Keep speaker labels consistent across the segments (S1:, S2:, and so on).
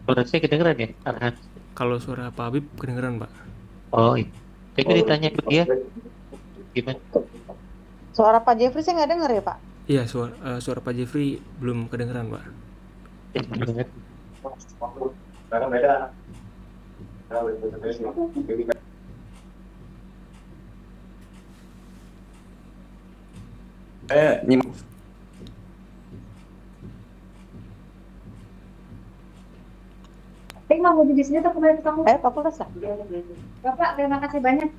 S1: Suara saya kedengeran ya, Arhan?
S2: Kalau suara Pak Habib kedengeran, Pak.
S1: Oh, iya. Tadi ditanya ke dia, gimana?
S3: Suara Pak Jeffrey saya nggak dengar ya, Pak.
S2: Iya, suara Pak Jeffrey belum kedengeran, Pak.
S1: Ya, kedengeran.
S4: Nyimak.
S3: Tapi nggak mau di sini tuh kemarin kamu. Pak Kultas lah. Bapak, terima kasih banyak.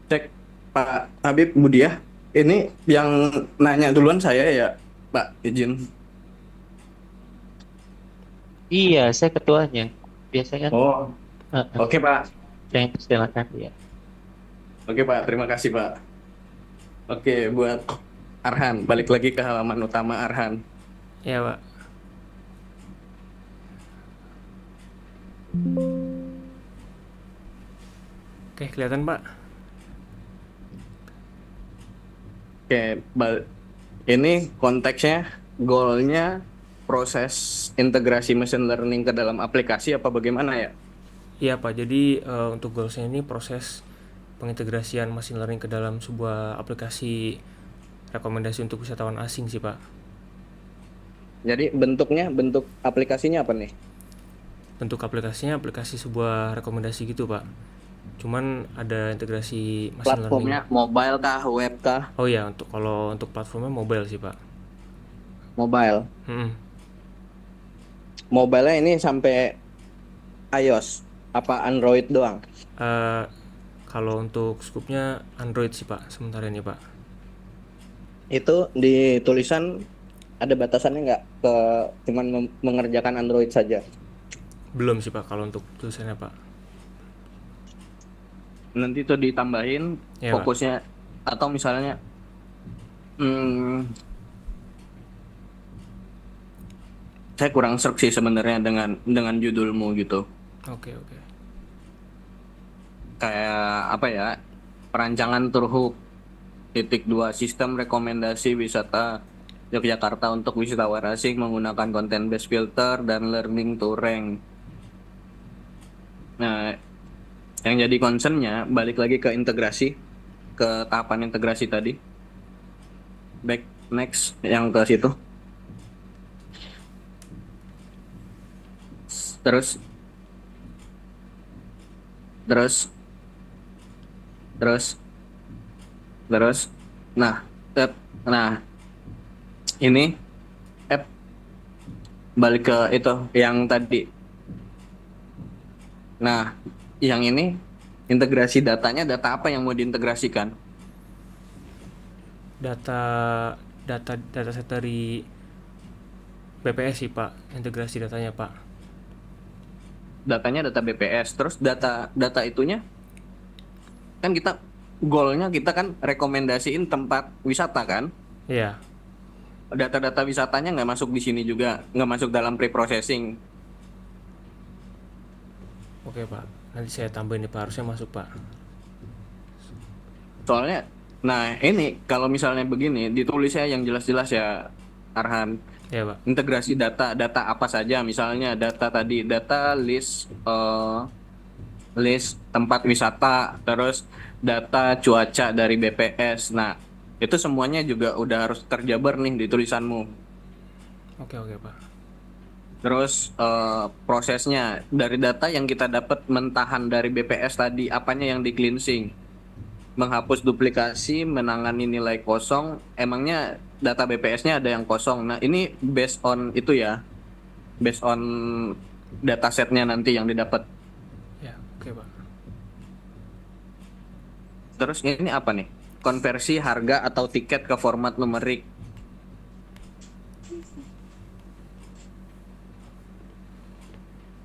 S4: Cek Pak Habib Budiah. Ini yang nanya duluan saya ya, Pak. Izin.
S1: Iya, saya ketuanya. Biasanya kan,
S4: Oh,
S1: uh,
S4: oke Pak.
S1: saya yang persilakan ya.
S4: Oke Pak, terima kasih Pak. Oke, buat Arhan, balik lagi ke halaman utama Arhan.
S2: Iya, Pak. Oke, kelihatan, Pak.
S4: Oke, ini konteksnya, goalnya proses integrasi machine learning ke dalam aplikasi apa bagaimana ya?
S2: Iya, Pak. Jadi untuk goalsnya ini proses pengintegrasian machine learning ke dalam sebuah aplikasi rekomendasi untuk wisatawan asing sih, Pak.
S4: Jadi bentuk aplikasinya apa nih?
S2: Bentuk aplikasinya aplikasi sebuah rekomendasi gitu, Pak. Cuman ada integrasi machine learning.
S4: Platformnya mobile kah, web kah?
S2: Oh iya, kalau untuk platformnya mobile sih, Pak.
S4: Mobile.
S2: Hmm.
S4: Mobile-nya ini sampai iOS apa Android doang?
S2: Eh, Kalau untuk scope-nya Android sih, Pak, sementara ini, Pak.
S4: Itu di tulisan ada batasannya nggak ke cuman mengerjakan Android saja?
S2: Belum sih, Pak, kalau untuk tulisannya, Pak.
S4: Nanti tuh ditambahin
S2: Ya, Pak.
S4: fokusnya atau misalnya hmm, saya kurang serk sih sebenarnya dengan judulmu gitu.
S2: Oke, oke.
S4: Kayak apa ya? Perancangan Turhub titik dua sistem rekomendasi wisata Yogyakarta untuk wisatawan asing menggunakan content based filter dan learning to rank. Nah, yang jadi concernnya balik lagi ke integrasi, ke tahapan integrasi tadi. Back next yang ke situ. Terus, terus, terus, terus. Nah, nah ini app balik ke itu yang tadi. Nah, yang ini integrasi datanya data apa yang mau diintegrasikan?
S2: Data data set dari BPS sih, Pak. Integrasi datanya, Pak.
S4: Datanya data BPS. Terus data data itunya kan kita goalnya kita kan rekomendasiin tempat wisata kan?
S2: Iya.
S4: Data-data wisatanya nggak masuk di sini juga, nggak masuk dalam pre-processing.
S2: Oke, Pak. Nanti saya tambahin nih, Pak. Harusnya masuk, Pak.
S4: Soalnya, nah ini kalau misalnya begini ditulisnya yang jelas-jelas ya Arhan.
S2: Ya, Pak.
S4: Integrasi data apa saja, misalnya data tadi data list tempat wisata, terus data cuaca dari BPS. Nah, itu semuanya juga udah harus terjabar nih di tulisanmu.
S2: Oke, oke, Pak.
S4: Terus prosesnya dari data yang kita dapat mentahan dari BPS tadi, apanya yang di cleansing? Menghapus duplikasi, menangani nilai kosong. Emangnya data BPS-nya ada yang kosong. Nah, ini based on itu ya, based on datasetnya nanti yang didapat.
S2: Ya, oke, Pak.
S4: Terus ini apa nih? Konversi harga atau tiket ke format numerik.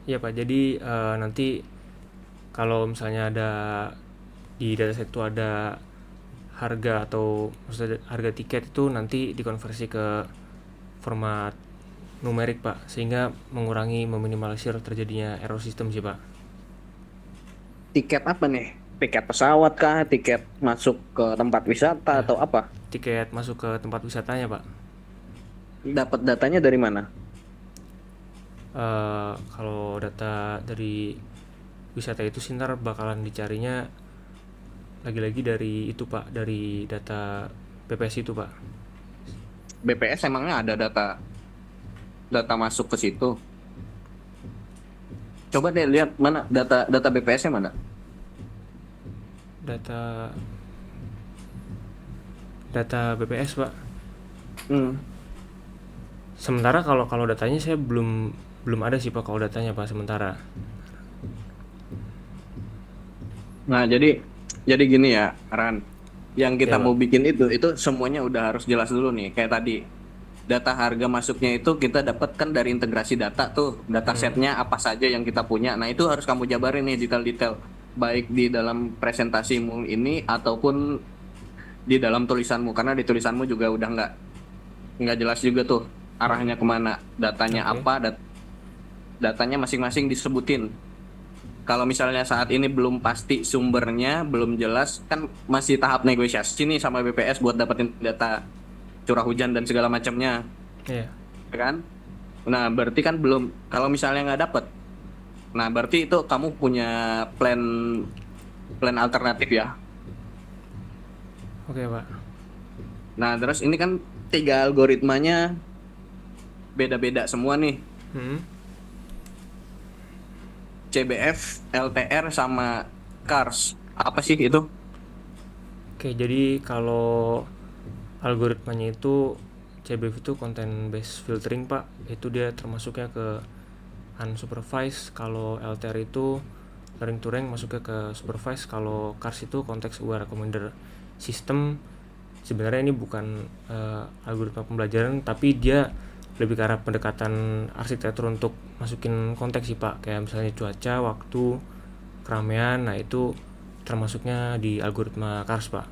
S2: Iya, Pak. Jadi nanti kalau misalnya ada di dataset itu ada harga atau maksudnya harga tiket itu nanti dikonversi ke format numerik Pak, sehingga mengurangi meminimalisir terjadinya error sistem sih Pak.
S4: Tiket apa nih? Tiket pesawat kah? Tiket masuk ke tempat wisata
S2: Ya,
S4: atau apa?
S2: tiket masuk ke tempat wisatanya Pak.
S4: Dapat datanya dari mana?
S2: Kalau data dari wisata itu sih ntar bakalan dicarinya lagi-lagi dari itu Pak, dari data BPS itu Pak.
S4: BPS emangnya ada data data masuk ke situ? Coba deh lihat mana data data BPS-nya mana?
S2: Data data BPS Pak.
S4: Hmm.
S2: Sementara kalau kalau datanya saya belum belum ada sih Pak, kalau datanya Pak sementara.
S4: Nah, jadi gini ya, Ran. Yang kita
S2: Ya
S4: mau
S2: Pak.
S4: bikin itu semuanya udah harus jelas dulu nih. Kayak tadi, data harga masuknya itu kita dapatkan dari integrasi data tuh, datasetnya apa saja yang kita punya. Nah, itu harus kamu jabarin nih detail-detail, baik di dalam presentasimu ini ataupun di dalam tulisanmu, karena di tulisanmu juga udah nggak jelas juga tuh arahnya kemana, datanya
S2: Oke.
S4: apa, datanya masing-masing disebutin. Kalau misalnya saat ini belum pasti sumbernya, belum jelas, kan masih tahap negosiasi nih sama BPS buat dapetin data curah hujan dan segala macamnya,
S2: Iya.
S4: ya kan? Nah, berarti kan belum, kalau misalnya nggak dapet, nah berarti itu kamu punya plan plan alternatif ya.
S2: Oke Pak.
S4: Nah, terus ini kan tiga algoritmanya beda-beda semua nih,
S2: Hmm.
S4: CBF, LTR, sama CARS. Apa sih itu?
S2: Oke, jadi kalau algoritmanya itu CBF itu content based filtering Pak, itu dia termasuknya ke unsupervised. Kalau LTR itu learning to rank masuknya ke supervised. Kalau CARS itu context aware recommender system. Sebenarnya ini bukan algoritma pembelajaran, tapi dia lebih ke arah pendekatan arsitektur untuk masukin konteks sih Pak, kayak misalnya cuaca, waktu, keramaian. Nah itu termasuknya di algoritma CARS Pak.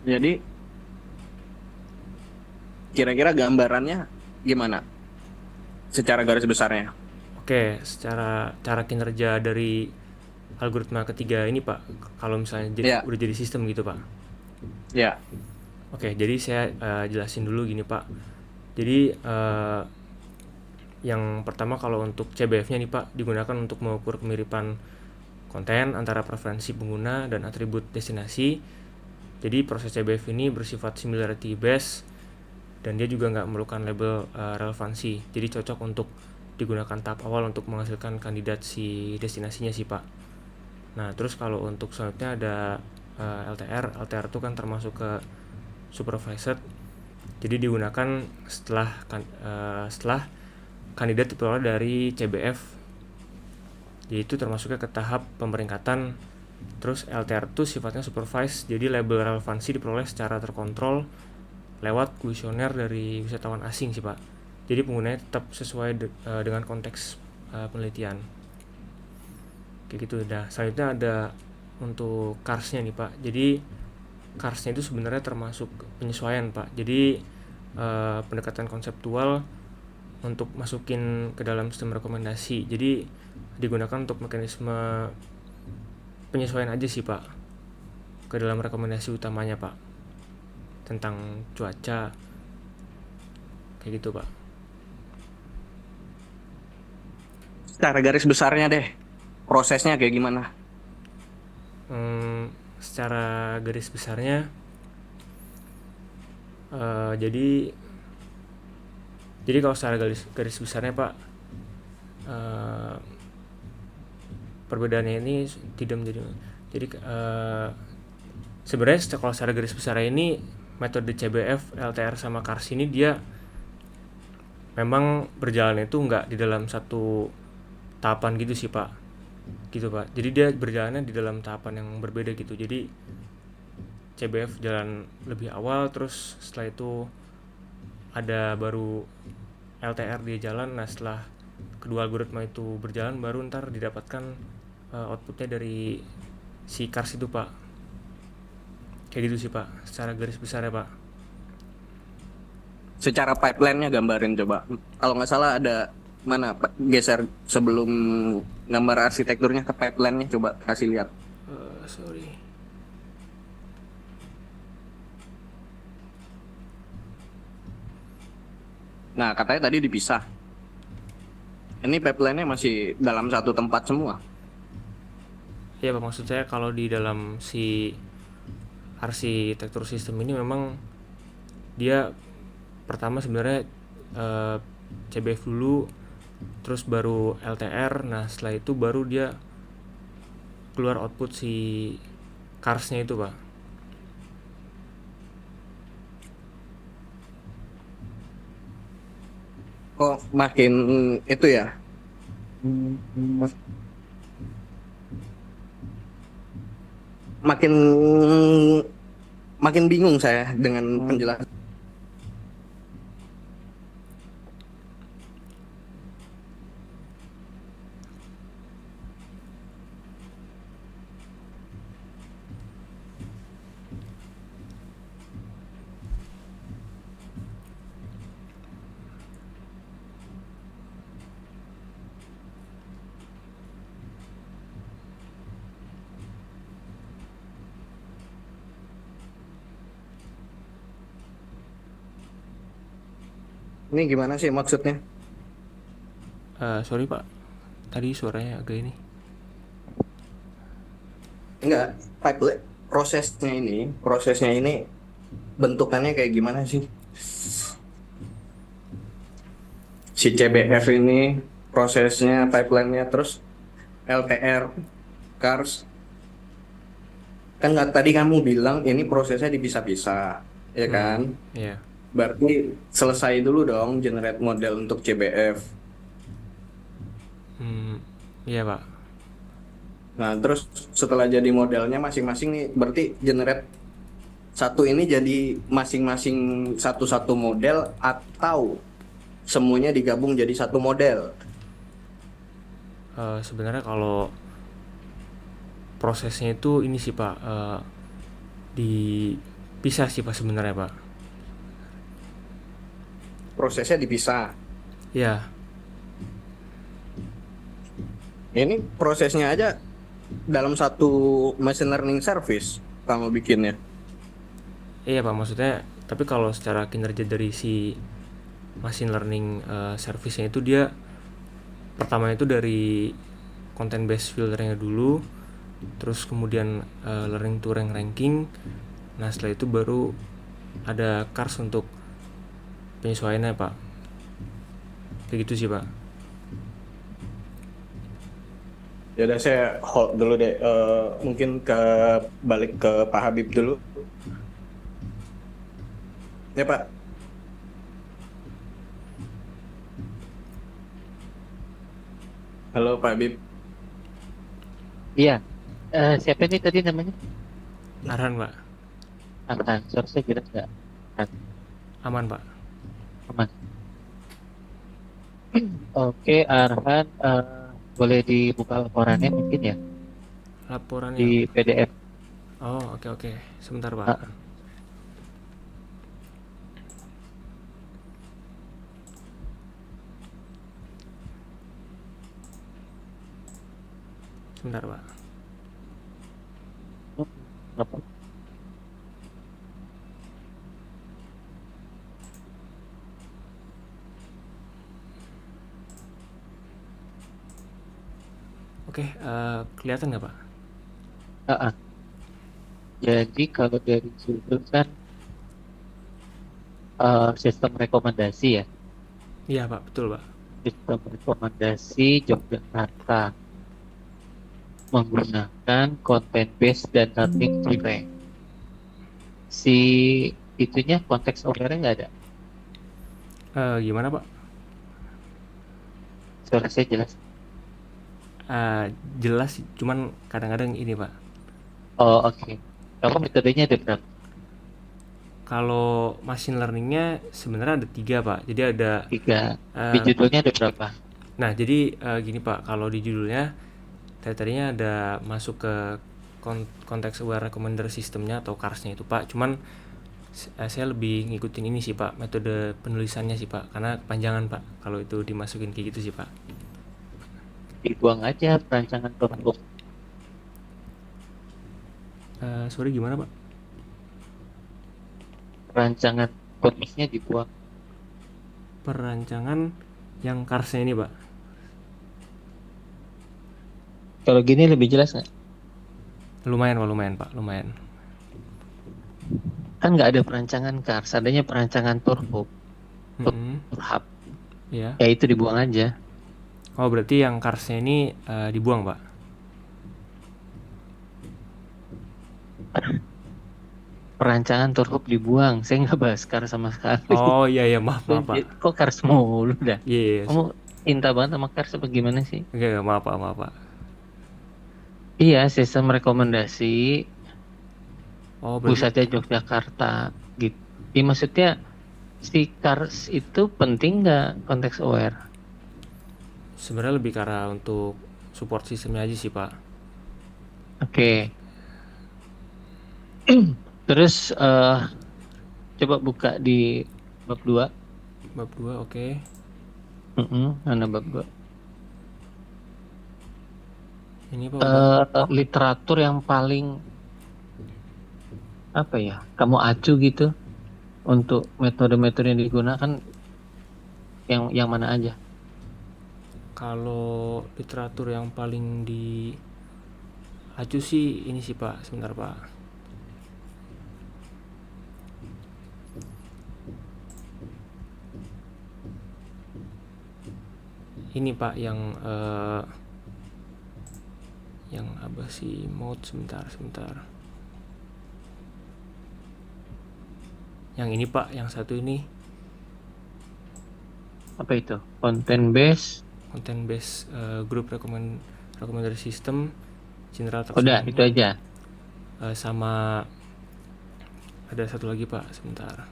S4: Jadi kira-kira gambarannya gimana? Secara garis besarnya.
S2: Oke, secara cara kinerja dari algoritma ketiga ini Pak, kalau misalnya
S4: Ya,
S2: udah jadi sistem gitu Pak.
S4: ya.
S2: Oke, jadi saya jelasin dulu gini Pak. Jadi yang pertama, kalau untuk CBF-nya nih Pak, digunakan untuk mengukur kemiripan konten antara preferensi pengguna dan atribut destinasi. Jadi proses CBF ini bersifat similarity based dan dia juga nggak memerlukan label relevansi. Jadi cocok untuk digunakan tahap awal untuk menghasilkan kandidat si destinasinya sih Pak. Nah terus kalau untuk selanjutnya ada LTR. LTR itu kan termasuk ke supervised. Jadi digunakan setelah kandidat diperoleh dari CBF. Jadi itu termasuknya ke tahap pemeringkatan. Terus LTR itu sifatnya supervised, jadi label relevansi diperoleh secara terkontrol lewat kuesioner dari wisatawan asing sih Pak. Jadi penggunanya tetap sesuai dengan konteks penelitian. Kayak gitu. Nah selanjutnya ada untuk CARS-nya nih Pak. Jadi CARS-nya itu sebenarnya termasuk penyesuaian Pak. Jadi pendekatan konseptual untuk masukin ke dalam sistem rekomendasi. Jadi digunakan untuk mekanisme penyesuaian aja sih Pak ke dalam rekomendasi utamanya Pak, tentang cuaca kayak gitu Pak.
S4: Secara garis besarnya deh, prosesnya kayak gimana?
S2: Secara garis besarnya jadi kalau secara garis besarnya Pak, perbedaannya ini tidak menjadi, jadi sebenarnya kalau secara garis besar ini metode CBF, LTR sama CARS ini dia memang berjalan itu nggak di dalam satu tahapan gitu sih Pak, gitu Pak. Jadi dia berjalannya di dalam tahapan yang berbeda gitu. Jadi CBF jalan lebih awal, terus setelah itu ada baru LTR dia jalan. Nah setelah kedua algoritma itu berjalan, baru ntar didapatkan outputnya dari si CARS itu Pak. Kayak gitu sih Pak secara garis besar ya Pak.
S4: secara pipeline-nya gambarin coba. Kalau nggak salah ada mana Pak? Geser sebelum gambar arsitekturnya ke pipeline-nya coba kasih lihat.
S2: Sorry.
S4: Nah, katanya tadi dipisah. Ini pipeline-nya masih dalam satu tempat semua.
S2: Ya Pak, maksud saya kalau di dalam si arsitektur sistem ini memang dia pertama sebenarnya CBF dulu, terus baru LTR. Nah setelah itu baru dia keluar output si CARS-nya itu Pak.
S4: Kok makin itu ya? Makin makin bingung saya dengan penjelasan. Ini gimana sih maksudnya?
S2: Sorry Pak, tadi suaranya agak ini.
S4: Enggak, pipeline prosesnya ini bentukannya kayak gimana sih? Si CBF ini prosesnya, pipeline-nya, terus LTR, CARS. Kan nggak tadi kamu bilang ini prosesnya dipisah-pisah, ya kan?
S2: Iya.
S4: Berarti selesai dulu dong generate model untuk CBF.
S2: Iya Pak.
S4: Nah, terus setelah jadi modelnya masing-masing nih, berarti generate satu ini jadi masing-masing satu-satu model atau semuanya digabung jadi satu model?
S2: Sebenarnya kalau prosesnya itu ini sih Pak, dipisah sih Pak sebenarnya Pak.
S4: Prosesnya dipisah.
S2: Ya,
S4: Ini prosesnya aja dalam satu machine learning service kamu bikinnya.
S2: iya Pak, maksudnya tapi kalau secara kinerja dari si machine learning service-nya itu dia pertama itu dari content based filternya dulu, terus kemudian learning to ranking. Nah setelah itu baru ada CARS untuk penyesuaiannya Pak. Begitu sih Pak.
S4: Ya udah, saya hold dulu deh. Mungkin balik ke Pak Habib dulu. Ya Pak. Halo Pak Habib.
S1: Iya. Siapa ini tadi namanya?
S2: Arhan Pak.
S1: Arhan. Suara saya jelas nggak?
S2: Aman Pak.
S1: Aman. Oke, Arhan. Boleh dibuka laporannya mungkin ya?
S2: Laporannya.
S1: Di PDF.
S2: Oh oke. Sebentar Pak. Sebentar Pak.
S1: Apa?
S2: Oke, kelihatan nggak Pak?
S1: Jadi kalau dari sudut kan sistem rekomendasi ya.
S2: Iya Pak, betul Pak.
S1: Sistem rekomendasi Yogyakarta menggunakan content based dan learning to rank. Si itunya konteks aware nggak ada.
S2: Gimana Pak?
S1: Suara saya jelas.
S2: Jelas, cuman kadang-kadang ini Pak.
S1: Oh oke. Kalau metodenya ada berapa?
S2: Kalau machine learningnya sebenarnya ada 3 Pak. Jadi ada
S1: 3. Di judulnya ada berapa?
S2: Nah jadi gini Pak, kalau di judulnya tadinya ada masuk ke konteks aware recommender sistemnya atau CARS-nya itu Pak. Cuman Saya lebih ngikutin ini sih Pak, metode penulisannya sih Pak, karena kepanjangan Pak kalau itu dimasukin kayak gitu sih Pak.
S1: Dibuang aja perancangan workbook.
S2: Sorry gimana Pak?
S1: Perancangan kodenya dibuang.
S2: Perancangan yang karsnya ini Pak.
S1: Kalau gini lebih jelas nggak?
S2: Lumayan Pak, lumayan.
S1: Kan nggak ada perancangan cars, adanya perancangan turbo,
S2: Mm-mm.
S1: turhab.
S2: Ya.
S1: Ya itu dibuang aja.
S2: Oh berarti yang karsnya ini dibuang Pak?
S1: Perancangan turhab dibuang. Saya nggak bahas cars sama sekali.
S2: Oh iya maaf Pak.
S1: Kok cars mulu dah?
S2: Iya.
S1: Kamu cinta banget sama cars apa gimana sih?
S2: Oke, maaf Pak.
S1: Iya, sistem rekomendasi
S2: Oh berarti
S1: pusatnya Yogyakarta gitu. Ya, maksudnya si cars itu penting nggak konteks aware?
S2: sebenarnya lebih ke arah untuk support sistemnya aja sih Pak.
S1: Oke. Terus coba buka di bab 2.
S2: Bab 2 oke.
S1: Mana bab 2?
S2: Ini Pak udah.
S1: Literatur yang paling apa ya? Kamu acu gitu untuk metode-metode yang digunakan yang mana aja?
S2: Kalau literatur yang paling di acu sih ini sih Pak, sebentar Pak. Ini Pak yang apa sih mode sebentar. Yang ini Pak, yang satu ini
S1: Apa itu? Content base.
S2: content based group recommended system general
S1: Udah,
S2: taxonomy.
S1: itu aja.
S2: Sama ada satu lagi Pak, sebentar.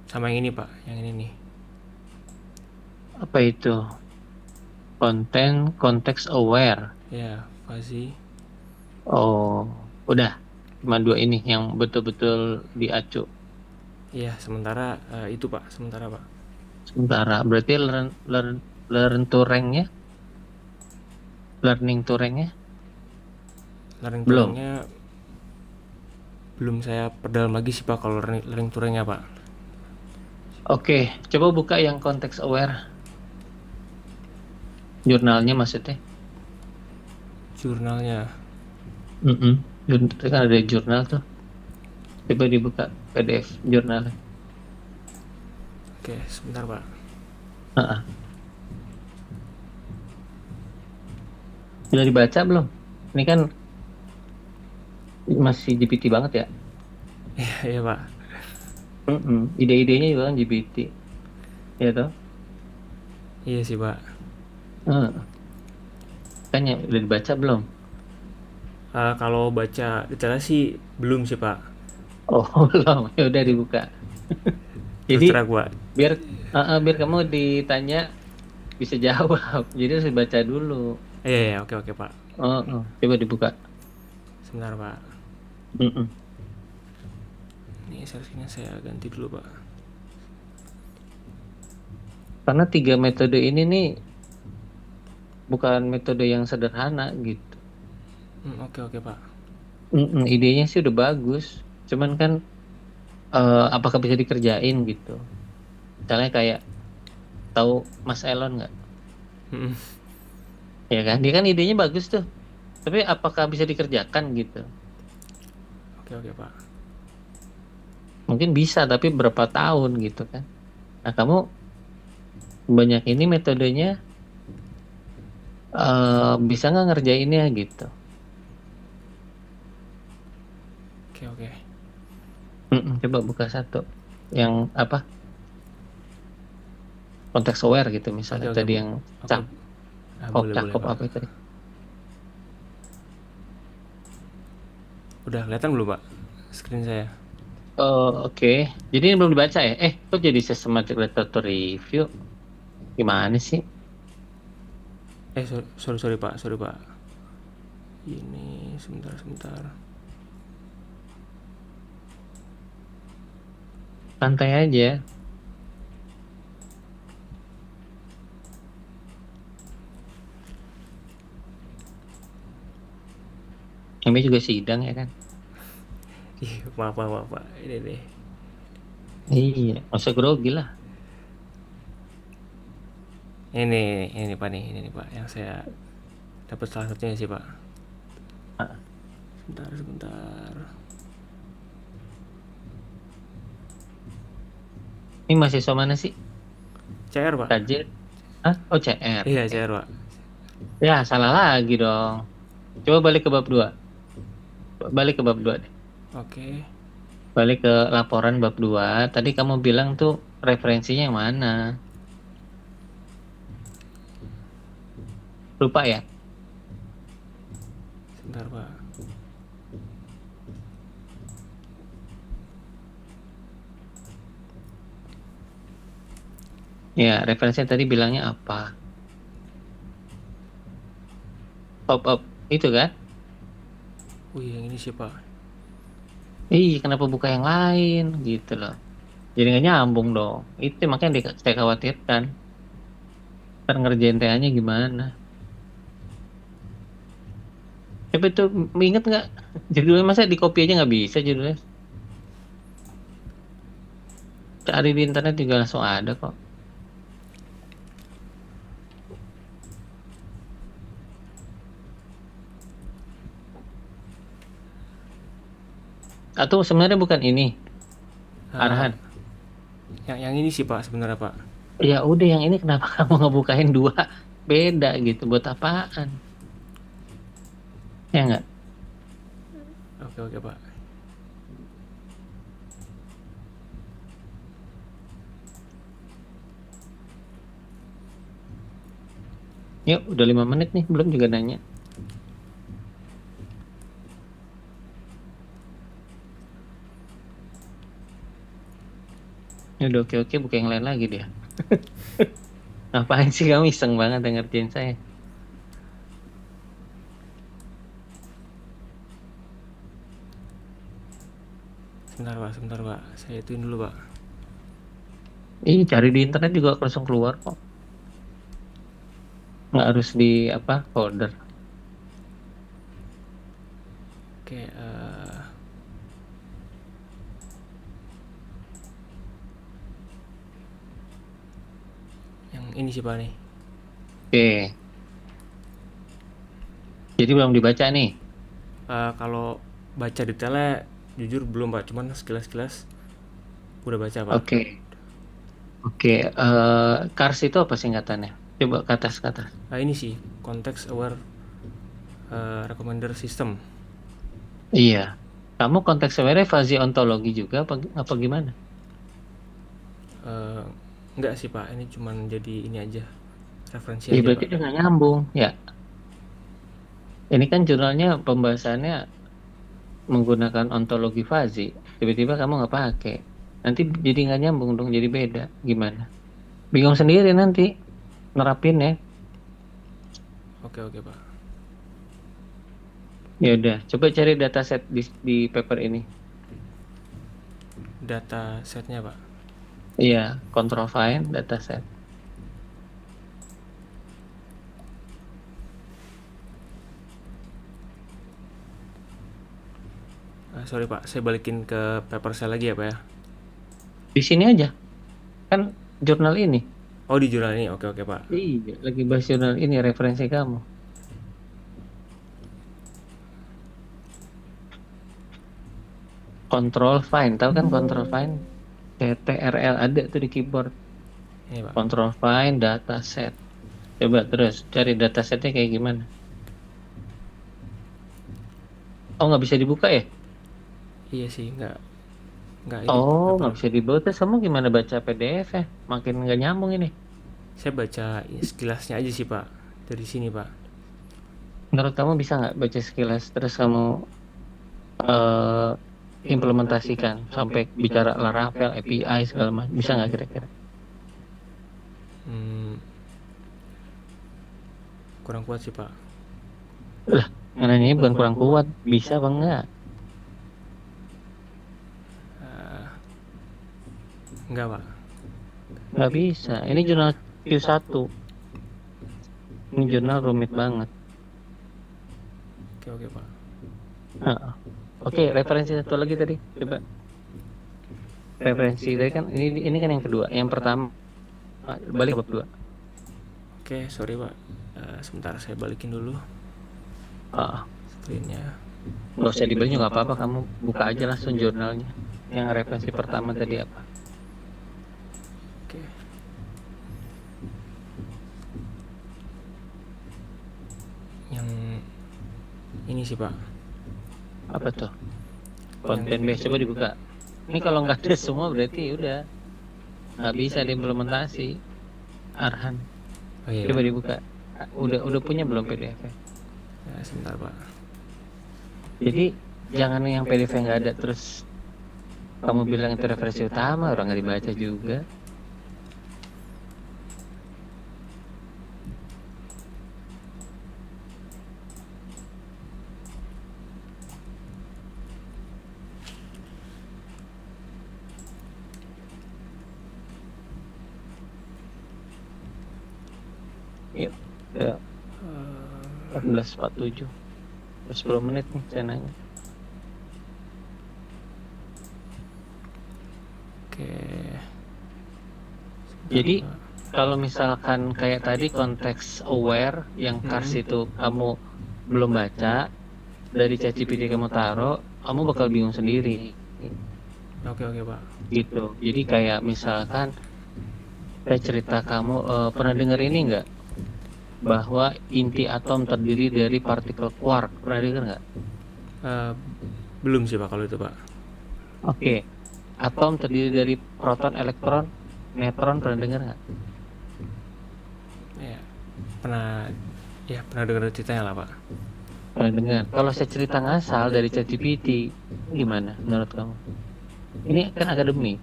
S2: Sama yang ini Pak, yang ini nih.
S1: Apa itu? Context aware.
S2: Ya, fuzzy.
S1: Oh, udah. Cuma 2 ini yang betul-betul diacu.
S2: Iya, sementara itu Pak, sementara Pak.
S1: Sementara berarti learn to rank-nya? Learning to rank-nya?
S2: Learning to
S1: Belum.
S2: rank-nya belum saya perdalam lagi sih Pak kalau learning to rank-nya Pak.
S1: Oke, coba buka yang context aware. Jurnalnya maksudnya.
S2: Jurnalnya.
S1: Itu kan ada jurnal tuh. Coba dibuka PDF jurnalnya.
S2: Oke, sebentar Pak.
S1: Sudah dibaca belum? Ini kan masih GPT banget ya.
S2: Iya Pak.
S1: Ide-idenya juga kan GPT. Ya toh?
S2: Iya sih Pak.
S1: Kan ya udah dibaca belum?
S2: Kalau baca detailnya sih belum sih Pak.
S1: Oh, belum. Ya udah dibuka. Jadi
S2: Terus terang Pak.
S1: biar kamu ditanya bisa jawab. Jadi harus dibaca dulu.
S2: Iya, oke Pak.
S1: Coba dibuka.
S2: Sebentar Pak. Ini share-nya saya ganti dulu Pak.
S1: Karena 3 metode ini nih bukan metode yang sederhana gitu.
S2: Oke Pak.
S1: Idenya sih udah bagus. Cuman kan apakah bisa dikerjain gitu. Misalnya kayak tahu Mas Elon nggak? Ya kan, dia kan idenya bagus tuh. Tapi apakah bisa dikerjakan gitu?
S2: Oke Pak.
S1: Mungkin bisa, tapi berapa tahun gitu kan? Nah, kamu banyak ini metodenya bisa nggak ngerjainnya gitu?
S2: Oke.
S1: Coba buka satu yang apa? Konteks aware gitu misalnya.
S2: Oke,
S1: tadi
S2: Bu.
S1: yang
S2: Boleh,
S1: cakep
S2: Pak.
S1: apa itu tadi?
S2: Udah kelihatan belum Pak screen saya?
S1: Oh, oke. Jadi ini belum dibaca ya? Kok jadi systematic letter to review? Gimana sih?
S2: Sorry Pak, sorry Pak. Ini sebentar.
S1: Santai aja. Ini juga sidang ya kan?
S2: Ih, maaf Pak. Ini deh.
S1: Iya, masa grogi lah.
S2: Ini Pak nih, ini nih Pak yang saya dapat salah satunya sih Pak.
S1: Ah,
S2: Sebentar.
S1: Ini mahasiswa mana sih?
S2: CR Pak.
S1: Tajir? Hah? Oh, CR.
S2: Iya CR Pak.
S1: Ya, salah lagi dong. Coba balik ke bab 2. Balik ke bab 2 deh.
S2: Oke.
S1: Balik ke laporan bab 2. Tadi kamu bilang tuh referensinya yang mana? Lupa ya?
S2: Sebentar Pak.
S1: Ya, referensinya tadi bilangnya apa? Pop-up itu kan?
S2: Wih, yang ini sih Pak.
S1: Kenapa buka yang lain gitu loh. Jadi nggak nyambung dong. Itu makanya saya khawatirkan. Ntar ngerjain TA-nya gimana? Tapi tuh inget nggak judulnya, masa di copy aja nggak bisa judulnya? Cari di internet juga langsung ada kok. Atau sebenarnya bukan ini,
S2: Eh,
S1: arahan.
S2: yang ini sih Pak sebenarnya Pak.
S1: Ya udah yang ini kenapa kamu ngebukain dua beda gitu? Buat apaan? Ya nggak?
S2: Oke Pak.
S1: Yuk, udah 5 menit nih, belum juga nanya. Ya udah oke, buka yang lain lagi dia. Ngapain sih kamu iseng banget ngerjain saya?
S2: Sebentar Pak. Saya ituin dulu Pak.
S1: Cari di internet juga langsung keluar kok. Nggak harus di folder.
S2: Oke. Yang ini sih Pak nih.
S1: Oke. Jadi belum dibaca nih.
S2: Kalau baca detailnya jujur belum Pak, cuman sekilas udah baca Pak.
S1: Oke. CARS itu apa singkatannya? Coba ke atas.
S2: Ini sih Context Aware Recommender System.
S1: Iya. Kamu konteks aware fuzzy ontologi juga apa gimana?
S2: Enggak sih Pak, ini cuman jadi ini aja, referensi
S1: Iya
S2: aja
S1: berarti
S2: Pak.
S1: udah nggak nyambung ya. Ini kan jurnalnya pembahasannya menggunakan ontologi fuzzy. Tiba-tiba kamu nggak pakai. Nanti jadi nggak nyambung dong, jadi beda. Gimana? Bingung sendiri nanti nerapin ya.
S2: Oke Pak.
S1: Ya udah, coba cari dataset di paper ini.
S2: Data setnya Pak.
S1: Iya, control find dataset.
S2: Sorry Pak, saya balikin ke paper saya lagi ya Pak ya.
S1: Di sini aja. Kan jurnal ini.
S2: Oh di jurnal ini, oke Pak.
S1: Iya, lagi bahas jurnal ini referensi kamu. Control find, tahu kan control find? CTRL ada tuh di keyboard.
S2: Ini Pak.
S1: Control find dataset. Coba terus cari datasetnya kayak gimana? Oh, nggak bisa dibuka ya?
S2: Iya sih, nggak ini.
S1: Oh, nggak bisa dibuka. Terus kamu gimana baca PDF ya? Makin nggak nyambung ini.
S2: Saya baca sekilasnya aja sih Pak, dari sini Pak.
S1: Menurut kamu bisa nggak baca sekilas? Terus kamu implementasikan sampai bicara Laravel, API segala macam, bisa nggak kira-kira?
S2: Kurang kuat sih Pak.
S1: Lah, ini bukan kurang kuat, bisa apa enggak?
S2: Enggak Pak.
S1: Nggak bisa. Ini jurnal Q1. Ini jurnal rumit banget.
S2: Oke Pak.
S1: Oke, referensi satu lagi tadi, coba. Referensi tadi kan ini kan yang kedua. Yang pertama balik ke bab 2.
S2: Oke, sorry Pak. Sebentar saya balikin dulu screen-nya.
S1: Nggak usah dibeli juga nggak apa-apa, kamu buka aja langsung jurnalnya. Yang referensi pertama tadi apa?
S2: Oke. Yang ini sih Pak.
S1: Apa tuh? Content base, coba dibuka. Ini kalau nggak ada semua berarti udah nggak bisa diimplementasi. Arhan,
S2: Oh iya.
S1: coba dibuka. Udah punya belum PDF?
S2: Sebentar Pak.
S1: Jadi jangan yang PDF nggak ada terus kamu bilang itu referensi utama, orang nggak dibaca juga. Yuk, 14.47. 10 menit nih saya nanya.
S2: Oke.
S1: Jadi kalau misalkan kayak tadi konteks aware yang cars itu kamu belum baca, dari ChatGPT kamu taruh, kamu bakal bingung sendiri.
S2: Oke Pak.
S1: Gitu. Jadi kayak misalkan saya cerita kamu pernah dengar ini nggak? Bahwa inti atom terdiri dari partikel quark. Pernah dengar nggak?
S2: Belum sih Pak kalau itu Pak.
S1: Oke. Atom terdiri dari proton, elektron, neutron. Pernah dengar nggak?
S2: Ya, pernah dengar ceritanya lah Pak.
S1: Pernah dengar. Kalau saya cerita ngasal dari ChatGPT, gimana menurut kamu? Ini kan akademik.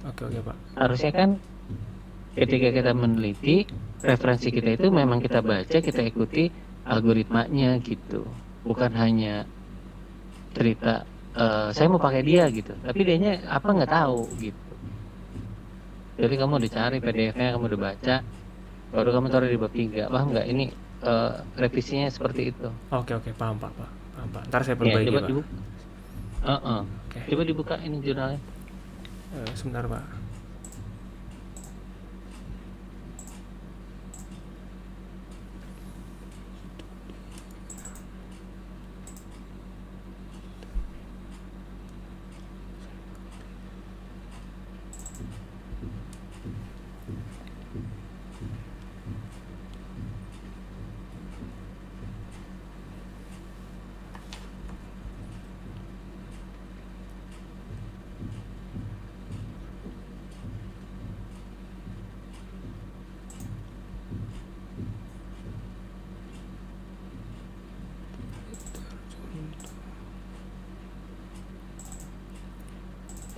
S2: Oke Pak.
S1: Harusnya kan ketika kita meneliti, referensi kita itu memang kita baca, kita ikuti algoritmanya gitu. Bukan hanya cerita saya mau pakai dia gitu, tapi dianya apa nggak tahu gitu. Jadi kamu udah cari PDF-nya, kamu udah baca, baru kamu taruh di bab 3. Paham nggak? Ini revisinya seperti itu.
S2: Oke, paham Pak. Ntar saya perbaiki
S1: coba
S2: Pak.
S1: dibuka. Coba dibuka ini jurnalnya.
S2: Sebentar Pak.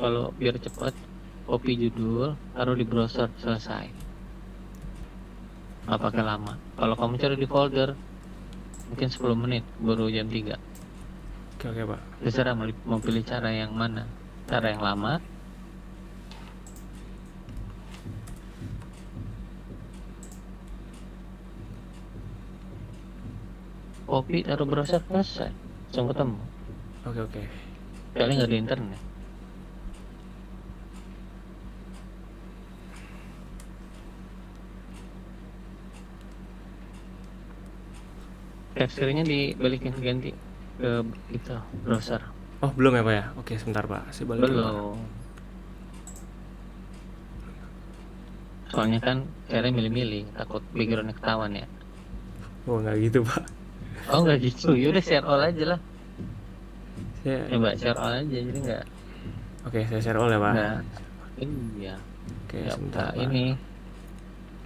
S1: Kalau biar cepat, copy judul, taruh di browser, selesai. Nggak pakai lama. Kalau kamu cari di folder, mungkin 10 menit, baru jam 3.
S2: Oke Pak.
S1: Terserah mau pilih cara yang mana. Cara yang lama, copy, taruh browser, selesai. Langsung ketemu.
S2: Oke.
S1: Kali nggak ada internet. Teksturnya dibalikin ganti ke itu browser.
S2: Oh belum ya Pak ya? Oke sebentar Pak, saya balikin.
S1: Belum. Soalnya kan caranya milih-milih, takut backgroundnya ketahuan ya.
S2: Oh nggak gitu Pak.
S1: Oh nggak gitu, yaudah share all aja lah.
S2: Saya...
S1: Coba share all aja, jadi nggak.
S2: Oke, saya share all ya Pak.
S1: Nggak. Iya.
S2: Oke
S1: Nggak
S2: sebentar Pak.
S1: ini.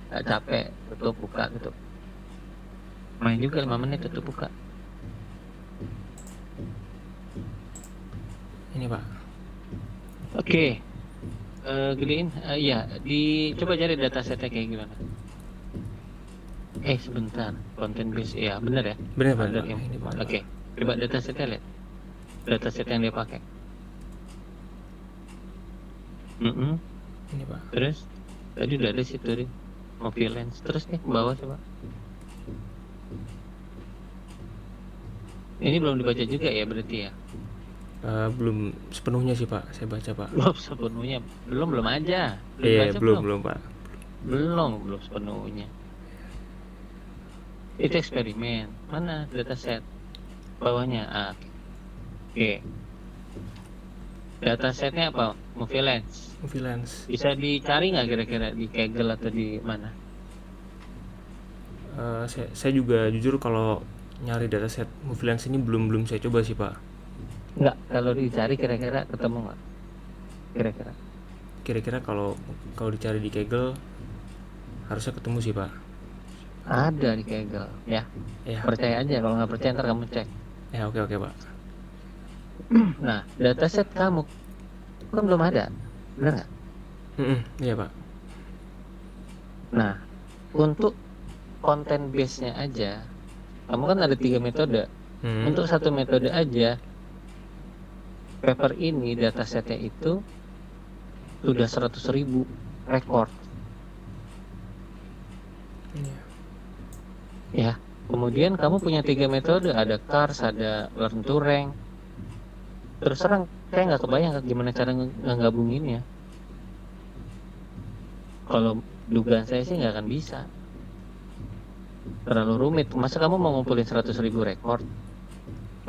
S1: Nggak capek, tutup buka tutup. Main juga 5 menit tutup buka.
S2: Ini Pak.
S1: Oke. Gedein, iya, coba cari datasetnya kayak gimana. Sebentar, content base, ya bener ya.
S2: Benar
S1: Other
S2: Pak. Ini
S1: info.
S2: benar, Pak.
S1: Oke, coba datasetnya lihat. Dataset yang dia pakai.
S2: Ini Pak.
S1: Terus tadi udah ada situ nih, Movilance. Terus nih ke bawah coba. Ini belum dibaca juga ya berarti ya?
S2: Belum sepenuhnya sih Pak, saya baca Pak.
S1: Belum sepenuhnya, belum aja.
S2: Iya,
S1: Dibaca
S2: belum Pak.
S1: Belum sepenuhnya. Itu eksperimen. Mana dataset? Bawahnya. Oke. Datasetnya apa? Movilance. Bisa dicari nggak kira-kira di Kaggle atau di mana?
S2: Saya juga jujur kalau nyari dataset Movilance ini belum saya coba sih Pak.
S1: Nggak, kalau dicari kira-kira ketemu nggak?
S2: Kira-kira kalau dicari di Kaggle harusnya ketemu sih Pak.
S1: Ada di Kaggle ya.
S2: Ya.
S1: Percaya aja, kalau nggak percaya ntar kamu cek.
S2: Ya oke Pak.
S1: Nah, dataset kamu kan belum ada, benar nggak?
S2: Iya Pak.
S1: Nah, untuk konten base-nya aja, kamu kan ada 3 metode. Untuk satu metode aja, paper ini datasetnya itu sudah 100.000 rekor.
S2: Iya.
S1: Ya, kemudian kamu punya 3 metode, ada CARS, ada Learn to Rank. Terus terang, saya nggak kebayang gimana cara ngegabunginnya. Kalau dugaan saya sih nggak akan bisa. Terlalu rumit. Masa kamu mau ngumpulin 100.000 rekor?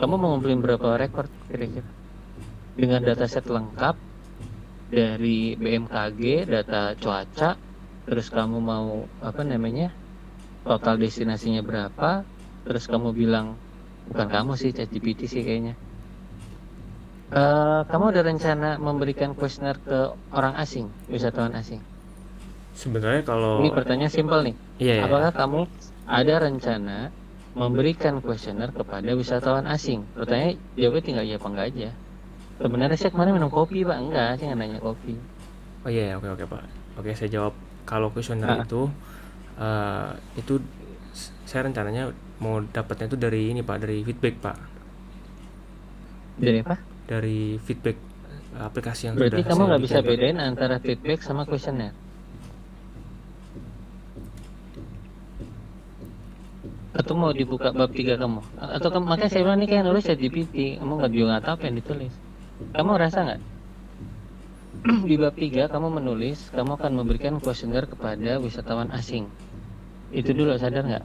S1: Kamu mau ngumpulin berapa rekor kira-kira? Dengan dataset lengkap dari BMKG, data cuaca, terus kamu mau total destinasinya berapa, terus kamu bilang, bukan kamu sih, ChatGPT sih kayaknya, kamu ada rencana memberikan kuesioner ke orang asing, wisatawan asing?
S2: Sebenarnya kalau
S1: Ini pertanyaan simpel nih.
S2: Iya.
S1: Apakah kamu ada rencana memberikan kuesioner kepada wisatawan asing? Pertanyaan jawabnya tinggal iya apa enggak aja. Sebenarnya saya kemarin minum kopi Pak, enggak, saya nggak nanya kopi.
S2: Oh iya, oke Pak. Oke, saya jawab. Kalau kuesioner itu saya rencananya mau dapatnya itu dari ini Pak, dari feedback Pak.
S1: Dari apa?
S2: Dari feedback aplikasi yang
S1: Berarti
S2: sudah
S1: kamu
S2: saya
S1: nggak bisa
S2: bikin, Pak.
S1: bedain antara feedback sama kuesioner. Atau mau dibuka bab 3 kamu? Atau makanya saya bilang ini kayak nulis ChatGPT, kamu nggak juga nggak tahu apa yang ditulis. Kamu rasa nggak? Di bab 3 kamu menulis, kamu akan memberikan kuesioner kepada wisatawan asing. Itu dulu, sadar nggak?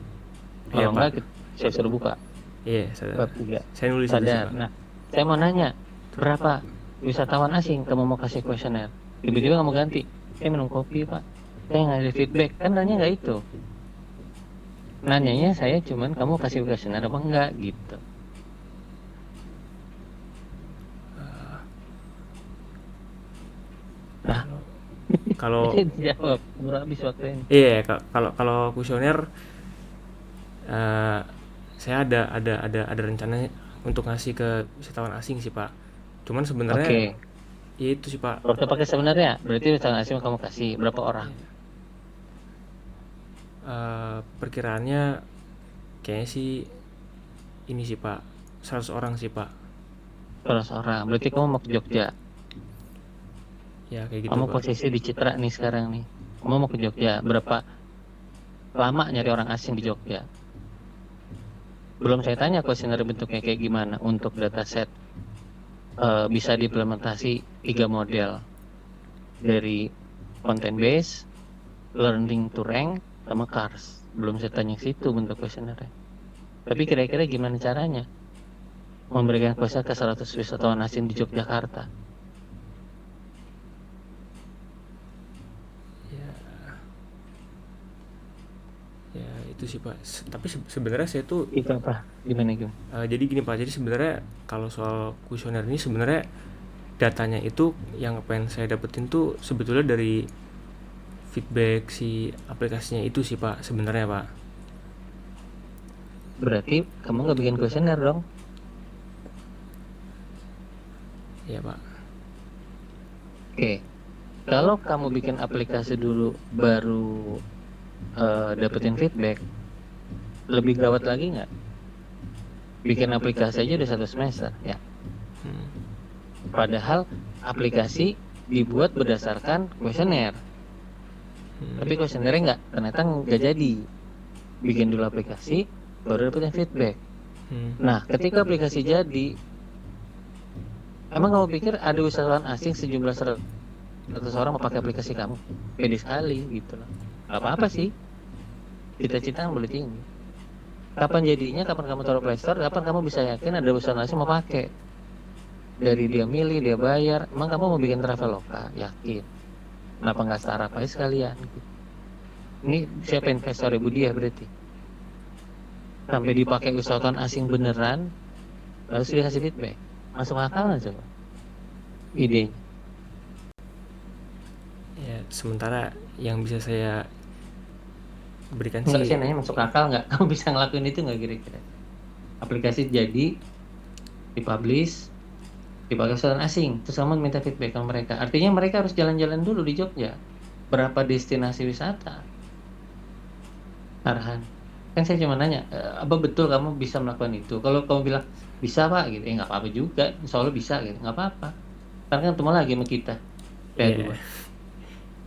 S2: Iya,
S1: Kalau
S2: Pak.
S1: nggak, saya suruh buka
S2: Iya, sadar.
S1: bab 3.
S2: Saya nulis itu sih,
S1: Sadar.
S2: Pak.
S1: Nah, saya mau nanya, berapa wisatawan asing kamu mau kasih kuesioner? Tiba-tiba kamu ganti, saya minum kopi Pak, saya nggak ada feedback. Kan nanya nggak itu. Nanyanya saya cuman kamu kasih kuesioner apa enggak gitu. Nah,
S2: Kalau
S1: jawab, udah habis waktu ini.
S2: iya, kalau kuesioner saya ada rencana untuk ngasih ke wisatawan asing sih Pak. Cuman sebenarnya ya itu sih Pak.
S1: Kalau pakai sebenarnya, berarti wisatawan asing kamu kasih berapa orang?
S2: Perkiraannya kayaknya sih ini sih Pak, 100 orang sih Pak.
S1: 100 orang, berarti kamu mau ke Jogja.
S2: Ya kayak gitu
S1: Kamu
S2: Pak.
S1: posisi di Citra nih sekarang nih. Kamu mau ke Jogja, berapa lama nyari orang asing di Jogja? Belum saya tanya kuesioner bentuknya kayak gimana untuk dataset. Bisa diimplementasi 3 model dari content base, learning to rank, sama CARS. Belum saya tanya situ bentuk kuesionernya. Tapi kira-kira gimana caranya memberikan kuesioner ke 100 wisatawan asing di Yogyakarta?
S2: Ya itu sih Pak. Tapi sebenarnya saya tuh
S1: Itu apa? Gimana?
S2: jadi gini Pak. Jadi sebenarnya kalau soal kuesioner ini sebenarnya datanya itu yang pengen saya dapetin tuh sebetulnya dari feedback si aplikasinya itu sih Pak sebenarnya Pak.
S1: Berarti kamu nggak bikin kuesioner dong?
S2: Iya Pak.
S1: Oke, kalau kamu bikin aplikasi dulu baru dapetin feedback, lebih gawat lagi nggak? Bikin aplikasi aja udah 1 semester ya.
S2: Hmm.
S1: Padahal aplikasi dibuat berdasarkan kuesioner, tapi kuesionernya ternyata nggak jadi. Bikin dulu aplikasi, baru dapetin feedback. Nah, ketika aplikasi jadi, emang kamu pikir ada wisatawan asing sejumlah 100 orang mau pakai aplikasi kamu? Pede sekali gitu loh. Gak apa-apa sih, cita-cita kan boleh tinggi. Kapan jadinya, kapan kamu taruh Play Store, kapan kamu bisa yakin ada wisatawan asing mau pakai? Dari dia milih, dia bayar, emang kamu mau bikin Traveloka? Yakin? Kenapa nggak startup aja sekalian? Ini siapa investor Ibu dia berarti? Sampai dipakai wisatawan asing beneran, lalu dia kasih feedback. Masuk akal nggak coba? Idenya.
S2: Ya, sementara yang bisa saya berikan
S1: Enggak
S2: sih
S1: sih, nanya masuk akal nggak? Kamu bisa ngelakuin itu nggak kira-kira? Aplikasi jadi, dipublish, dipakai wisatawan asing, terus kamu minta feedback ke mereka. Artinya mereka harus jalan-jalan dulu di Jogja. Berapa destinasi wisata? Arahan. Kan saya cuma nanya, apa betul kamu bisa melakukan itu? Kalau kamu bilang bisa Pak, gitu, nggak apa-apa juga. Insya Allah bisa, gitu, nggak apa-apa. Karena kan ketemu lagi sama kita.
S2: Iya.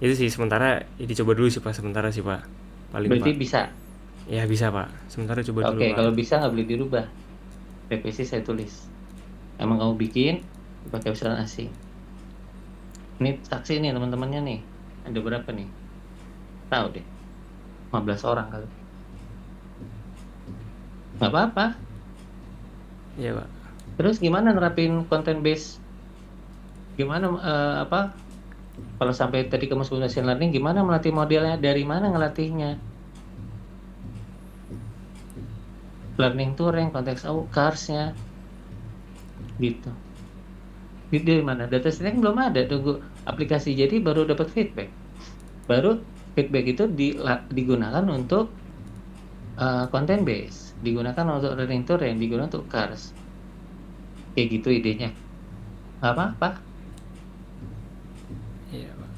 S2: Itu sih sementara ya dicoba dulu sih Pak, sementara sih Pak. Paling
S1: Berarti
S2: Pak.
S1: bisa.
S2: Ya bisa Pak. Sementara coba dulu
S1: Oke,
S2: Pak.
S1: kalau bisa nggak boleh dirubah. PPC saya tulis. Emang kamu bikin pakai wisatawan asing. Ini saksi nih teman-temannya nih. Ada berapa nih? Tahu deh. 15 orang kali. Nggak apa-apa.
S2: Iya Pak.
S1: Terus gimana nerapin content base? Gimana kalau sampai tadi kamu sebut machine learning, gimana melatih modelnya? Dari mana ngelatihnya? Learning to rank, konteks cars-nya, gitu. Dari mana? Data setnya belum ada. Tunggu aplikasi jadi baru dapat feedback. Baru feedback itu digunakan untuk content base, digunakan untuk learning to rank, digunakan untuk cars. Kayak gitu idenya. Nggak apa-apa.
S2: Iya Pak.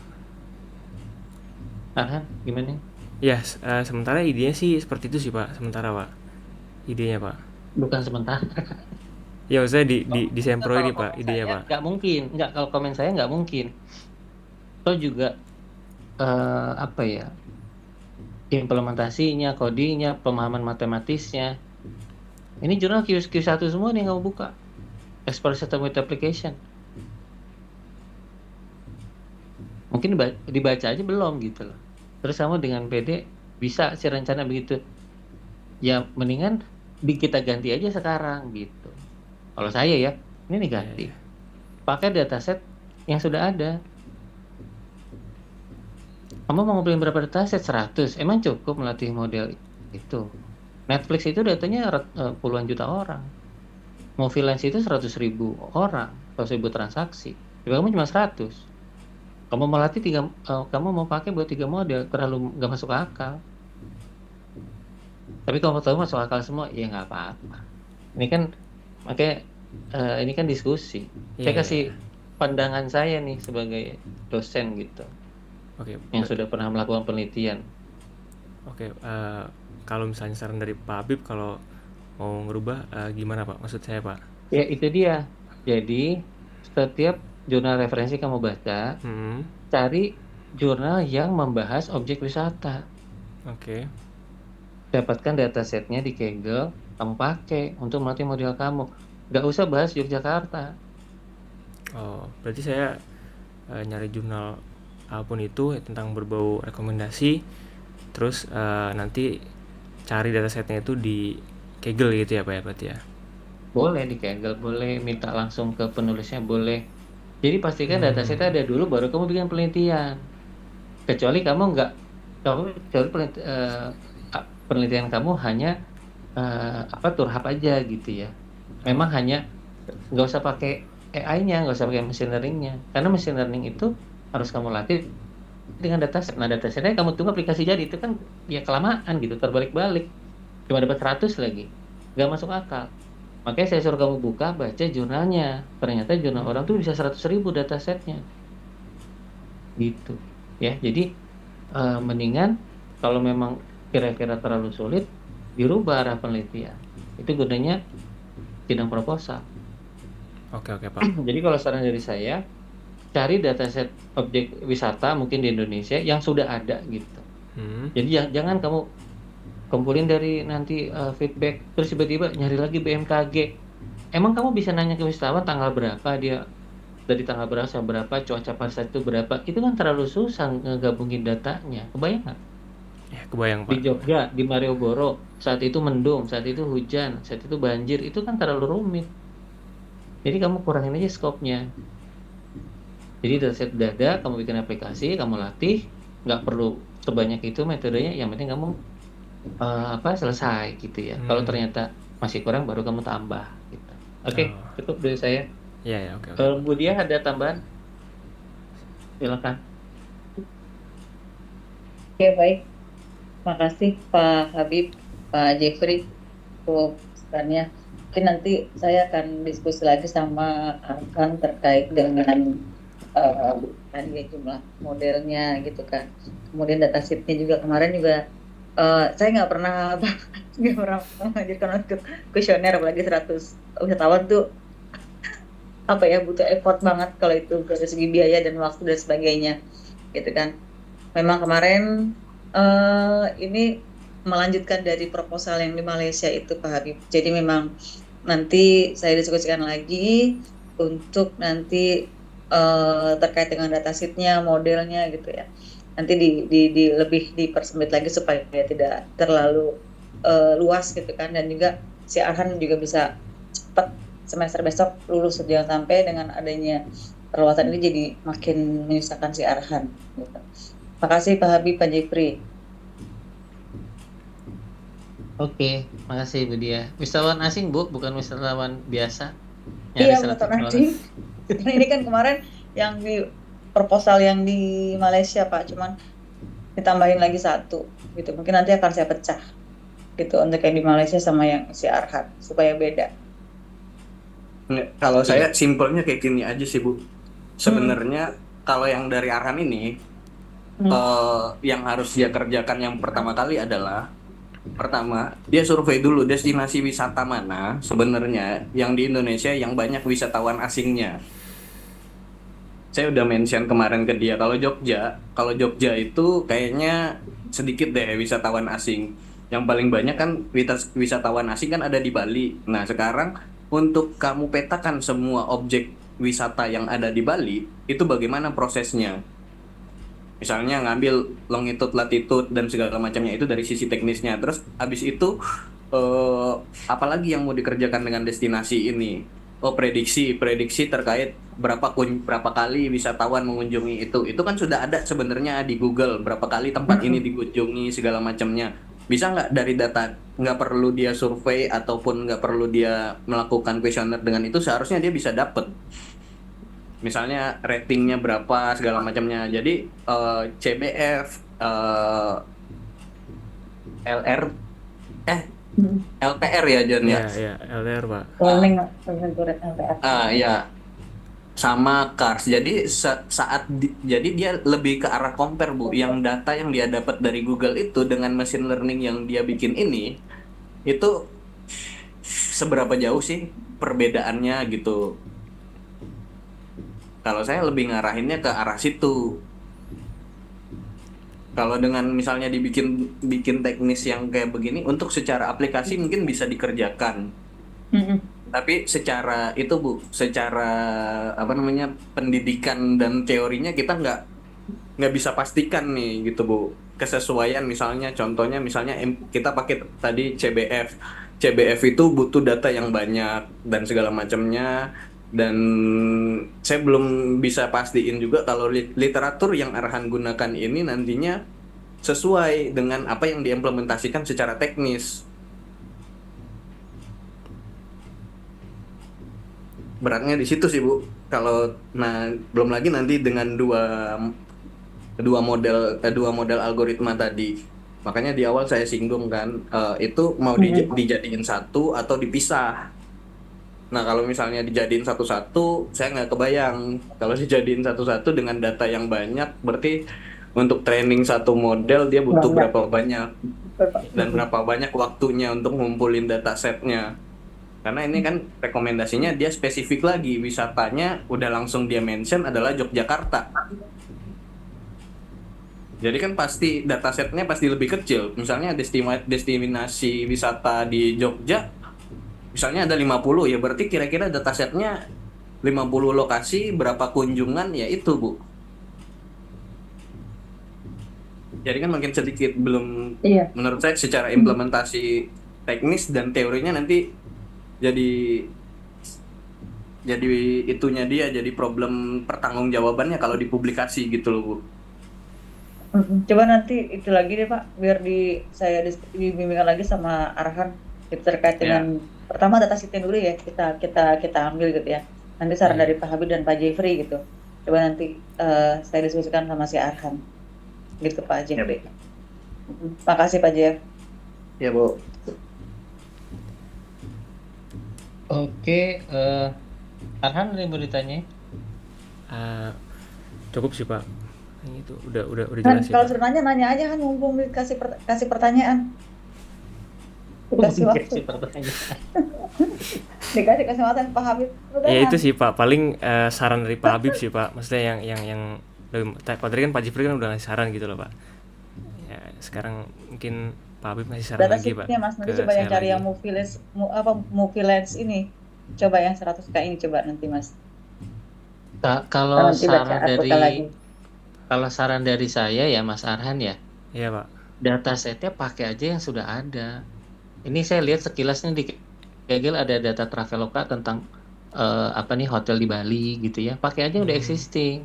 S1: Arhan, gimana?
S2: Ya, sementara idenya sih seperti itu sih Pak. Sementara Pak. Idenya Pak.
S1: Bukan sementara.
S2: Ya maksudnya di Sempro ini Pak,
S1: Kalau
S2: idenya
S1: saya
S2: Pak.
S1: nggak mungkin, nggak, kalau komen saya nggak mungkin. Atau juga apa ya, implementasinya, codingnya, pemahaman matematisnya. Ini jurnal Q1 semua nih kamu buka. Expert System with Application. Mungkin dibaca aja belum gitu loh. Terus kamu dengan PD bisa sih rencana begitu. Ya mendingan kita ganti aja sekarang gitu. Kalau saya ya, ini ganti. Pakai dataset yang sudah ada. Kamu mau ngumpulin berapa dataset? 100. Emang cukup melatih model itu? Netflix itu datanya puluhan juta orang. Movilance itu 100.000 orang, 100.000 transaksi. Tapi kamu cuma 100. Kamu melatih kamu mau pakai buat 3 model, terlalu nggak masuk akal. Tapi kalau tahu masuk akal semua, ya nggak apa-apa. Ini kan makanya ini kan diskusi. Saya kasih pandangan saya nih sebagai dosen gitu.
S2: Oke.
S1: Yang sudah pernah melakukan penelitian.
S2: Oke, kalau misalnya saran dari Pak Habib kalau mau ngerubah gimana Pak? Maksud saya Pak?
S1: Ya itu dia. Jadi setiap jurnal referensi kamu baca, cari jurnal yang membahas objek wisata.
S2: Oke.
S1: Dapatkan datasetnya di Kaggle, kamu pakai untuk melatih model kamu. Nggak usah bahas Yogyakarta.
S2: Oh, berarti saya nyari jurnal apapun itu tentang berbau rekomendasi, terus nanti cari datasetnya itu di Kaggle gitu ya Pak ya berarti ya?
S1: Boleh di Kaggle, boleh minta langsung ke penulisnya, boleh. Jadi pastikan datasetnya ada dulu, baru kamu bikin penelitian. Kecuali penelitian kamu hanya turhap aja gitu ya. Memang hanya nggak usah pakai AI-nya, nggak usah pakai machine learning-nya. Karena machine learning itu harus kamu latih dengan dataset. Nah datasetnya kamu tunggu aplikasi jadi, itu kan ya kelamaan gitu, terbalik-balik. Cuma dapat 100 lagi, nggak masuk akal. Makanya saya suruh kamu buka, baca jurnalnya. Ternyata jurnal orang tuh bisa 100.000 datasetnya. Gitu. Ya, jadi mendingan kalau memang kira-kira terlalu sulit, dirubah arah penelitian. Itu gunanya sidang proposal.
S2: Oke Pak.
S1: Jadi kalau saran dari saya, cari dataset objek wisata mungkin di Indonesia yang sudah ada gitu. Jadi jangan kamu kumpulin dari nanti feedback terus tiba-tiba nyari lagi BMKG. Emang kamu bisa nanya ke wisatawan tanggal berapa dia dari tanggal berapa sampai berapa, cuaca pada saat itu berapa? Itu kan terlalu susah ngegabungin datanya. Kebayang nggak?
S2: Ya, kebayang
S1: Di
S2: Pak.
S1: Jogja, di Malioboro, saat itu mendung, saat itu hujan, saat itu banjir, itu kan terlalu rumit. Jadi kamu kurangin aja skopnya. Jadi dataset udah ada, kamu bikin aplikasi, kamu latih, nggak perlu sebanyak itu metodenya, yang penting kamu selesai gitu ya. Kalau ternyata masih kurang baru kamu tambah gitu. Oke, cukup dari saya.
S2: Iya, oke.
S1: Bu Dia ada tambahan? Silakan.
S3: Oke, baik. Makasih Pak Habib, Pak Jeffrey untuk sarannya. Mungkin nanti saya akan diskusi lagi sama Arkan terkait dengan tadi jumlah modelnya gitu kan. Kemudian datasheetnya juga kemarin juga saya nggak pernah mengajarkan untuk kuesioner, apalagi 100 wisatawan tuh butuh effort banget kalau itu dari segi biaya dan waktu dan sebagainya gitu kan. Memang kemarin ini melanjutkan dari proposal yang di Malaysia itu Pak Habib. Jadi memang nanti saya diskusikan lagi untuk nanti terkait dengan datasheetnya, modelnya gitu ya. Nanti di lebih dipersempit lagi supaya tidak terlalu luas gitu kan, dan juga si Arhan juga bisa cepat semester besok lulus, jangan sampai dengan adanya perluasan ini jadi makin menyusahkan si Arhan gitu. Makasih Pak Habib, Pak Jeffrey.
S1: Oke, makasih Bu Dia. Wisatawan asing Bu, bukan wisatawan biasa.
S3: Iya, wisatawan asing. Karena ini kan kemarin yang di proposal yang di Malaysia Pak, cuman ditambahin lagi 1 gitu. Mungkin nanti akan saya pecah gitu untuk yang di Malaysia sama yang si Arhan supaya beda.
S4: Kalau saya simpelnya kayak gini aja sih Bu. Sebenarnya kalau yang dari Arhan ini yang harus dia kerjakan yang pertama kali adalah dia survei dulu destinasi wisata mana sebenarnya yang di Indonesia yang banyak wisatawan asingnya. Saya udah mention kemarin ke dia kalau Jogja itu kayaknya sedikit deh wisatawan asing. Yang paling banyak kan wisatawan asing kan ada di Bali. Nah, sekarang untuk kamu petakan semua objek wisata yang ada di Bali, itu bagaimana prosesnya? Misalnya ngambil longitude, latitude, dan segala macamnya itu dari sisi teknisnya. Terus habis itu apalagi yang mau dikerjakan dengan destinasi ini? Prediksi terkait berapa kali wisatawan mengunjungi itu. Itu kan sudah ada sebenarnya di Google, berapa kali tempat ini dikunjungi segala macamnya. Bisa nggak dari data, nggak perlu dia survei ataupun nggak perlu dia melakukan kuesioner, dengan itu seharusnya dia bisa dapet. Misalnya ratingnya berapa segala macamnya. Jadi CBF, LPR ya John ya.
S2: Iya, LPR Pak.
S4: Ya, sama CARS. Jadi jadi dia lebih ke arah compare Bu. Yang data yang dia dapat dari Google itu dengan machine learning yang dia bikin ini, itu seberapa jauh sih perbedaannya gitu. Kalau saya lebih ngarahinnya ke arah situ. Kalau dengan misalnya bikin teknis yang kayak begini, untuk secara aplikasi mungkin bisa dikerjakan. Tapi secara pendidikan dan teorinya kita nggak bisa pastikan nih gitu Bu. Kesesuaian misalnya, contohnya kita pakai tadi CBF itu butuh data yang banyak dan segala macamnya. Dan saya belum bisa pastiin juga kalau literatur yang Arhan gunakan ini nantinya sesuai dengan apa yang diimplementasikan secara teknis. Beratnya di situ sih Bu. Belum lagi nanti dengan dua model algoritma tadi. Makanya di awal saya singgung kan, itu mau dijadiin satu atau dipisah. Nah, kalau misalnya dijadiin satu-satu, saya nggak kebayang. Kalau dijadiin satu-satu dengan data yang banyak, berarti untuk training satu model dia butuh
S3: Banyak.
S4: berapa banyak
S3: Betul, Pak.
S4: dan berapa banyak waktunya untuk ngumpulin data setnya. Karena ini kan rekomendasinya dia spesifik lagi, wisatanya udah langsung dia mention adalah Yogyakarta. Jadi kan pasti datasetnya pasti lebih kecil. Misalnya destinasi wisata di Jogja, misalnya ada 50, ya berarti kira-kira datasetnya 50 lokasi, berapa kunjungan, ya itu, Bu. Jadi kan makin sedikit, belum,
S3: Iya.
S4: menurut saya secara implementasi teknis dan teorinya nanti jadi jadi itunya dia, jadi problem pertanggungjawabannya kalau dipublikasi gitu loh, Bu.
S3: Coba nanti itu lagi deh Pak, biar saya dibimbingan lagi sama Arhan itu terkait
S4: Ya.
S3: dengan pertama data sheet-nya dulu ya, kita ambil gitu ya. Nanti saran dari Pak Habib dan Pak Jeffrey gitu. Coba nanti saya diskusikan sama si Arhan gitu Pak Jeffrey. Makasih Pak Jeff.
S4: Ya, Bu.
S1: Oke, Arhan ada yang mau ditanya?
S2: Cukup sih Pak. Ini itu udah
S3: Kan
S2: jelas sih
S3: kalau
S2: Pak.
S3: sudah nanya aja kan, mumpung kasih pertanyaan. Dikasih waktu.
S1: Kasih pertanyaan.
S3: Dikasih kesempatan Pak Habib. Udah
S2: Ya
S3: kan?
S2: itu sih Pak, paling saran dari Pak Habib sih Pak. Maksudnya yang kalau tadi kan Pak Jifri kan udah ngasih saran gitu loh Pak. Ya sekarang mungkin Pak Habib ngasih saran
S3: Data
S2: lagi Pak
S3: sheet-nya Mas, nanti
S2: ke
S3: coba yang
S2: saya
S3: cari
S2: lagi.
S3: yang movie lens ini. Coba yang 100K ini coba nanti Mas.
S1: Kalau
S3: Nanti baca
S1: saran
S3: artikel lagi.
S1: dari saya ya Mas Arhan ya,
S2: Iya Pak.
S1: datasetnya pakai aja yang sudah ada. Ini saya lihat sekilasnya di Kaggle ada data Traveloka tentang hotel di Bali gitu ya. Pakai aja udah existing.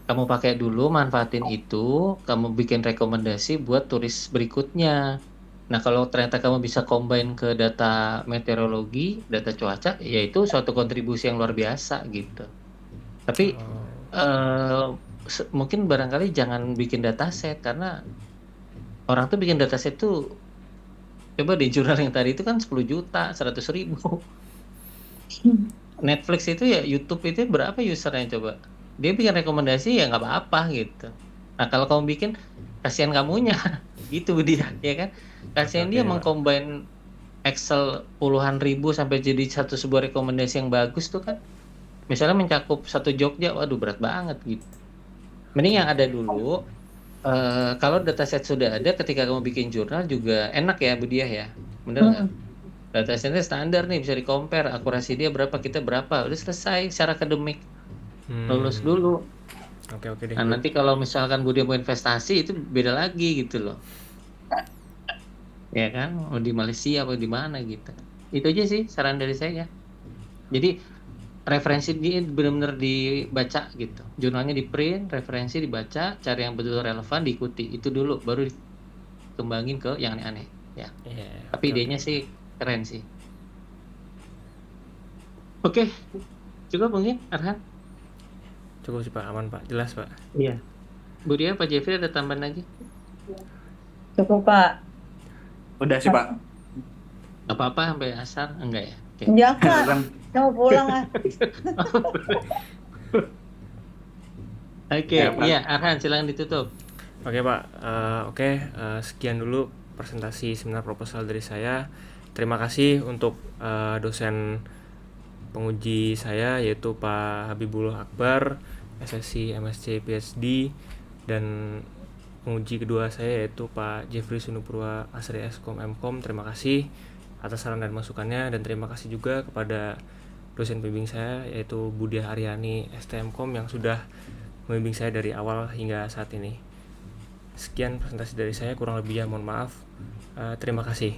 S1: Kamu pakai dulu, manfaatin itu, kamu bikin rekomendasi buat turis berikutnya. Nah, kalau ternyata kamu bisa combine ke data meteorologi, data cuaca, ya itu suatu kontribusi yang luar biasa gitu. Tapi mungkin barangkali jangan bikin dataset, karena orang tuh bikin dataset tuh, coba di jurnal yang tadi itu kan 10 juta, 100 ribu. Netflix itu ya, YouTube itu berapa usernya coba? Dia bikin rekomendasi ya nggak apa-apa gitu. Nah kalau kamu bikin, kasihan kamunya, gitu dia, ya kan? Kasihan
S2: Oke,
S1: dia
S2: Pak.
S1: mengcombine Excel puluhan ribu sampai jadi sebuah rekomendasi yang bagus tuh kan. Misalnya mencakup satu Jogja, waduh berat banget gitu. Mending yang ada dulu. Kalau dataset sudah ada, ketika kamu bikin jurnal juga enak ya Bu Diah ya, bener nggak? Datasetnya standar nih, bisa di-compare, akurasi dia berapa, kita berapa, udah selesai secara akademik, lulus dulu.
S2: Oke deh.
S1: Nah nanti kalau misalkan Bu Diah mau investasi, itu beda lagi gitu loh, ya kan, mau di Malaysia atau di mana gitu. Itu aja sih saran dari saya. Jadi referensi dia benar-benar dibaca gitu, jurnalnya di print, referensi dibaca, cari yang betul relevan, diikuti itu dulu, baru dikembangin ke yang aneh-aneh ya. Tapi idenya sih keren sih. Oke, cukup mungkin Arhan.
S2: Cukup sih Pak, aman Pak, jelas Pak.
S1: Iya. Bu Dia, Pak Jeffrey ada tambahan lagi?
S3: Cukup Pak.
S4: Udah sih, Pak.
S1: Gak apa-apa sampai asar, enggak ya? Oke.
S3: Jangan, saya mau pulang ah.
S1: Oke, iya Arhan silakan ditutup.
S2: Oke Pak, sekian dulu presentasi seminar proposal dari saya. Terima kasih untuk dosen penguji saya, yaitu Pak Habibullah Akbar, SSC MSc PhD, dan penguji kedua saya yaitu Pak Jeffrey Sunupurwa Asri Eskom Mkom. Terima kasih atas saran dan masukannya, dan terima kasih juga kepada dosen pembimbing saya yaitu Bu Diah Aryani STMkom yang sudah membimbing saya dari awal hingga saat ini. Sekian presentasi dari saya, kurang lebihnya mohon maaf. Terima kasih.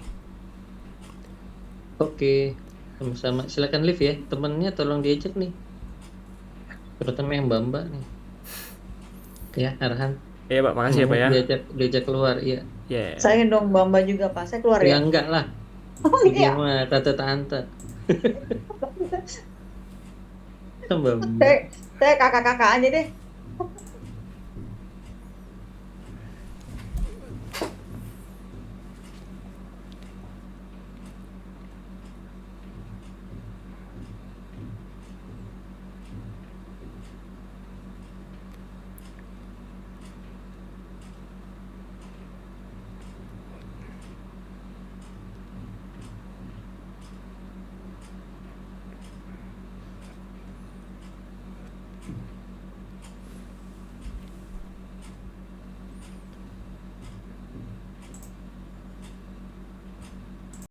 S1: Oke, sama-sama. Silakan live ya, temennya tolong diajak nih, terutama yang Mbak nih. Ya Arhan.
S2: Iya Pak, makasih ya Pak ya.
S1: Diajak keluar, iya.
S2: Yeah.
S3: Saya dong Bamba juga Pak, saya keluar
S1: Ya
S3: ya.
S1: enggak lah.
S3: Oh
S1: Dia
S3: iya.
S1: mah tante-tante. Mbak.
S3: Saya kakak-kakak aja deh.